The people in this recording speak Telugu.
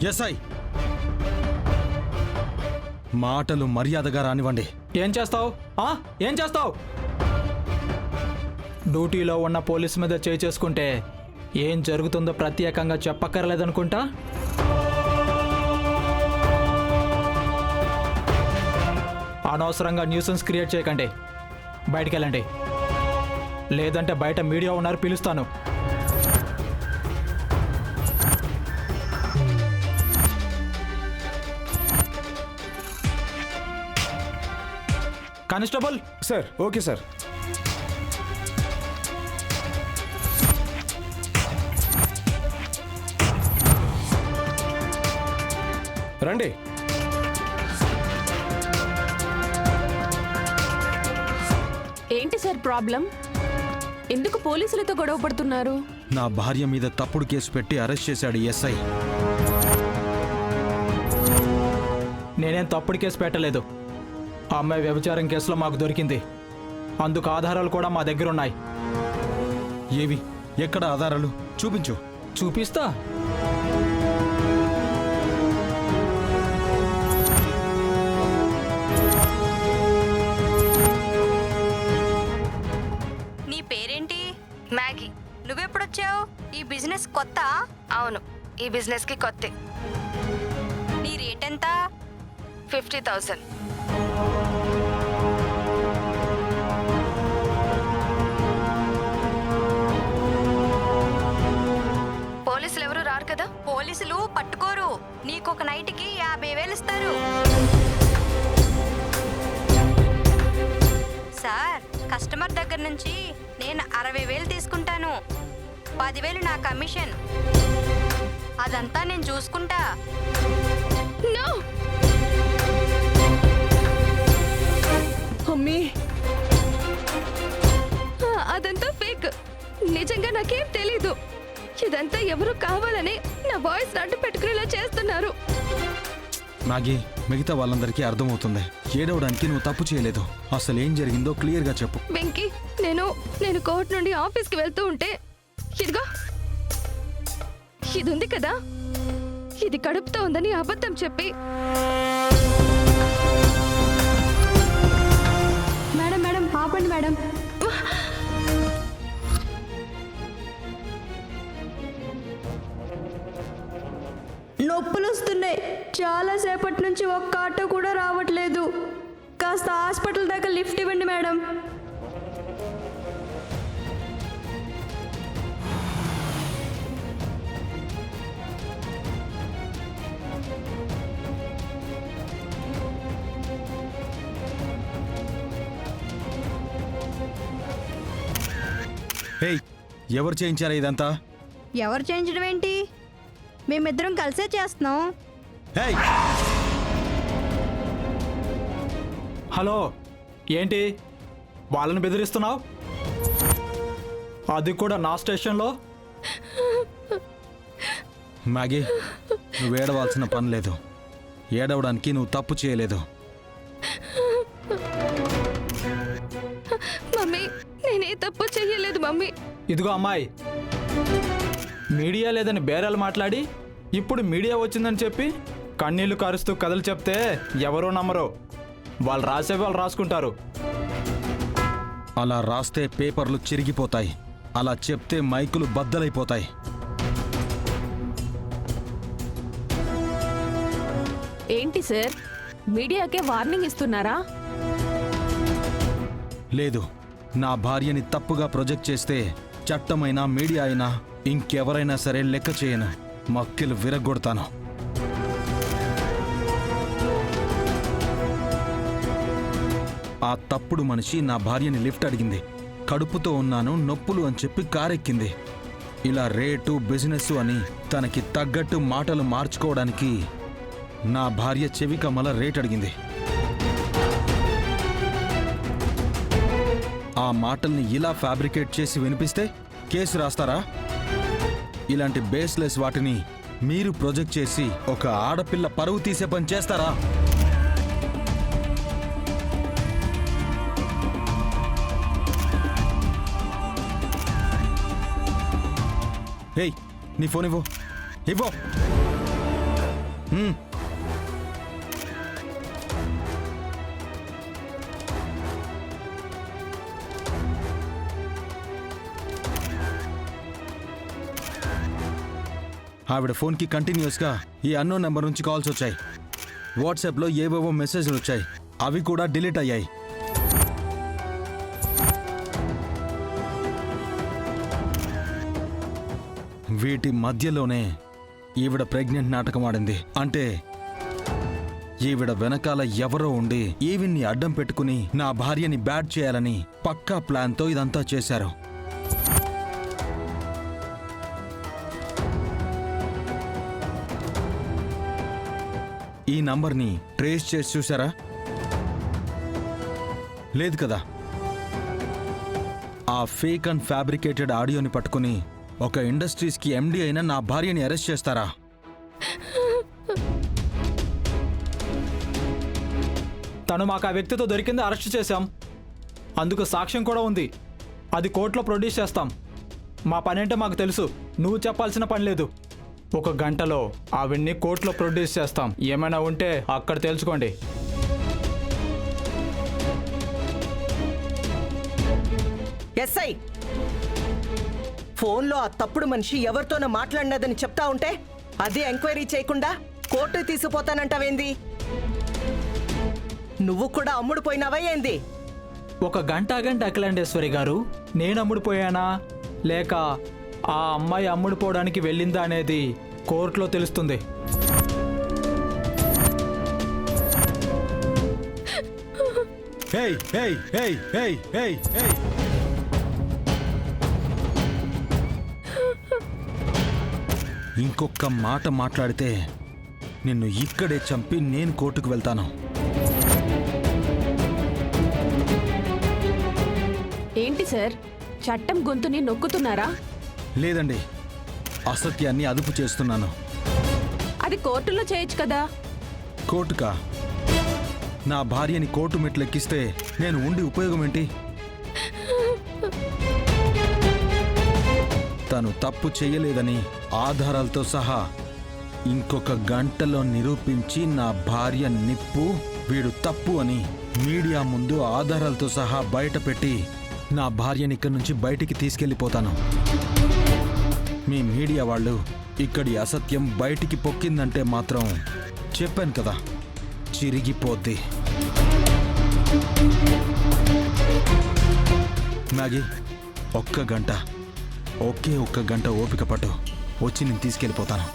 ఎస్ఐ, మాటలు మర్యాదగా రానివ్వండి. ఏం చేస్తావు? ఏం చేస్తావు? డ్యూటీలో ఉన్న పోలీసు మీద చేసుకుంటే ఏం జరుగుతుందో ప్రత్యేకంగా చెప్పక్కర్లేదనుకుంటా. అనవసరంగా న్యూసెన్స్ క్రియేట్ చేయకండి. బయటికి వెళ్ళండి, లేదంటే బయట మీడియా ఉన్నారు, పిలుస్తాను. Constable sir. Okay sir. రండి. ఏంటి సార్ ప్రాబ్లం? ఎందుకు పోలీసులతో గొడవ పడుతున్నారు? నా భార్య మీద తప్పుడు కేసు పెట్టి అరెస్ట్ చేశాడు ఎస్ఐ. నేనేం తప్పుడు కేసు పెట్టలేదు. ఆ అమ్మాయి వ్యభిచారం కేసులో మాకు దొరికింది. అందుకు ఆధారాలు కూడా మా దగ్గర ఉన్నాయి. ఏవి? ఎక్కడ ఆధారాలు? చూపించు. చూపిస్తా. నీ పేరేంటి? మ్యాగీ. నువ్వెప్పుడొచ్చావు? ఈ బిజినెస్ కొత్త? అవును, ఈ బిజినెస్ కి కొత్త. నీ రేట్ ఎంత? 50,000. పోలీసులు ఎవరు రారు కదా? పోలీసులు పట్టుకోరు. నీకొక నైట్కి 50,000 ఇస్తారు. సార్, కస్టమర్ దగ్గర నుంచి నేను 60,000 తీసుకుంటాను. 10,000 నా కమిషన్. అదంతా నేను చూసుకుంటా. నో అమ్మీ, అదంతా ఫేక్. నిజంగా నాకేం తెలీదు. ఇదంతా ఎవరు కావాలని నా వాయిస్ అడ్డు పెట్టుకునేలా చేస్తున్నారు. మ్యాగీ, మిగతా వాళ్ళందరికీ అర్థమవుతుంది. ఏడవడానికి నువ్వు తప్పు చేయలేదు. అసలు ఏం జరిగిందో క్లియర్గా చెప్పు. వెంకీ, నేను కోర్టు నుండి ఆఫీస్కి వెళ్తూ ఉంటే ఇదిగో ఇది ఉంది కదా, ఇది కడుపుతో ఉందని అబద్ధం చెప్పి మేడం ఆపండి మేడం. నొప్పులు వస్తున్నాయి. చాలాసేపటి నుంచి ఒక్క ఆటో కూడా రావట్లేదు. కాస్త హాస్పిటల్ దాకా లిఫ్ట్ ఇవ్వండి మేడం. హే, ఎవరు చేయించారా ఇదంతా? ఎవరు చేయించడం ఏంటి? మేమిద్దరం కలిసే చేస్తున్నాం. హే, హలో, ఏంటి వాళ్ళని బెదిరిస్తున్నావు? అది కూడా నా స్టేషన్లో? మ్యాగీ, నువ్వు ఏడవాల్సిన పని లేదు. ఏడవడానికి నువ్వు తప్పు చేయలేదు. మమ్మీ, నేనే తప్పు చెయ్యలేదు మమ్మీ. ఇదిగో అమ్మాయి, మీడియా లేదని బేరాలు మాట్లాడి ఇప్పుడు మీడియా వచ్చిందని చెప్పి కన్నీళ్లు కారుస్తూ కథలు చెప్తే ఎవరూ నమ్మరు. వాళ్ళు రాసే వాళ్ళు రాసుకుంటారు. అలా రాస్తే పేపర్లు చిరిగిపోతాయి. అలా చెప్తే మైకులు బద్దలైపోతాయి. ఏంటి సార్, మీడియాకే వార్నింగ్ ఇస్తున్నారా? లేదు, నా భార్యని తప్పుగా ప్రొజెక్ట్ చేస్తే చట్టమైనా మీడియా అయినా ఇంకెవరైనా సరే లెక్క చేయను. మక్కిలు విరగొడతాను. ఆ తప్పుడు మనిషి నా భార్యని లిఫ్ట్ అడిగింది. కడుపుతో ఉన్నాను, నొప్పులు అని చెప్పి కారెక్కింది. ఇలా రేటు బిజినెస్ అని తనకి తగ్గట్టు మాటలు మార్చుకోవడానికి నా భార్య చెవి కమ్మల రేట్ అడిగింది. ఆ మాటల్ని ఇలా ఫ్యాబ్రికేట్ చేసి వినిపిస్తే కేసు రాస్తారా? ఇలాంటి బేస్లెస్ వాటిని మీరు ప్రొజెక్ట్ చేసి ఒక ఆడపిల్ల పరువు తీసే పని చేస్తారా? ఏయ్, నీ ఫోన్ ఇవ్వు. హ్మ్. ఆవిడ ఫోన్కి కంటిన్యూస్గా ఈ అన్నోన్ నెంబర్ నుంచి కాల్స్ వచ్చాయి. వాట్సాప్లో ఏవేవో మెసేజ్లు వచ్చాయి, అవి కూడా డిలీట్ అయ్యాయి. వీటి మధ్యలోనే ఈవిడ ప్రెగ్నెంట్ నాటకం ఆడింది. అంటే ఈవిడ వెనకాల ఎవరో ఉండి ఈవిడ్ని అడ్డం పెట్టుకుని నా భార్యని బ్యాడ్ చేయాలని పక్కా ప్లాన్తో ఇదంతా చేశారు. ఈ నంబర్ని ట్రేస్ చేసి చూసారా? లేదు కదా. ఆ ఫేక్ అండ్ ఫ్యాబ్రికేటెడ్ ఆడియోని పట్టుకుని ఒక ఇండస్ట్రీస్కి ఎండి అయిన నా భార్యని అరెస్ట్ చేస్తారా? తను మాకు ఆ వ్యక్తితో దొరికింది, అరెస్ట్ చేశాం. అందుకు సాక్ష్యం కూడా ఉంది. అది కోర్టులో ప్రొడ్యూస్ చేస్తాం. మా పనేంటో మాకు తెలుసు, నువ్వు చెప్పాల్సిన పని లేదు. 1 గంటలో ఆవిడ్ని కోర్టులో ప్రొడ్యూస్ చేస్తాం. ఏమైనా ఉంటే అక్కడ తెలుసుకోండి. ఎస్ఐ, ఫోన్లో ఆ తప్పుడు మనిషి ఎవరితోనో మాట్లాడినదని చెప్తా ఉంటే అది ఎంక్వైరీ చేయకుండా కోర్టు తీసుకుపోతానంటావేంది? నువ్వు కూడా అమ్ముడుపోయినావా ఏంది? 1 గంట ఆగండి అఖిలాండేశ్వరి గారు. నేను అమ్ముడిపోయానా లేక ఆ అమ్మాయి అమ్ముడుపోవడానికి వెళ్ళిందా అనేది కోర్టులో తెలుస్తుంది. Hey hey hey hey hey hey ఇంకొక మాట మాట్లాడితే నిన్ను ఇక్కడే చంపి నేను కోర్టుకు వెళ్తాను. ఏంటి సార్, చట్టం గొంతుని నొక్కుతున్నారా? లేదండి, అసత్యాన్ని అదుపు చేస్తున్నాను. అది కోర్టులో చేయొచ్చు కదా. కోర్టుకా? నా భార్యని కోర్టు మెట్లెక్కిస్తే నేను ఉండి ఉపయోగం ఏంటి? తను తప్పు చేయలేదని ఆధారాలతో సహా ఇంకొక గంటలో నిరూపించి నా భార్య నిప్పు, వీడు తప్పు అని మీడియా ముందు ఆధారాలతో సహా బయట పెట్టి నా భార్యని ఇక్కడి నుంచి బయటికి తీసుకెళ్ళిపోతాను. మీ మీడియా వాళ్ళు ఇక్కడి అసత్యం బయటికి పొక్కిందంటే మాత్రం చెప్పాను కదా, చిరిగిపోద్ది. మ్యాగీ, ఒక్క గంట, ఒకే ఒక్క గంట ఓపిక పట్టు, వచ్చి నేను తీసుకెళ్ళిపోతాను.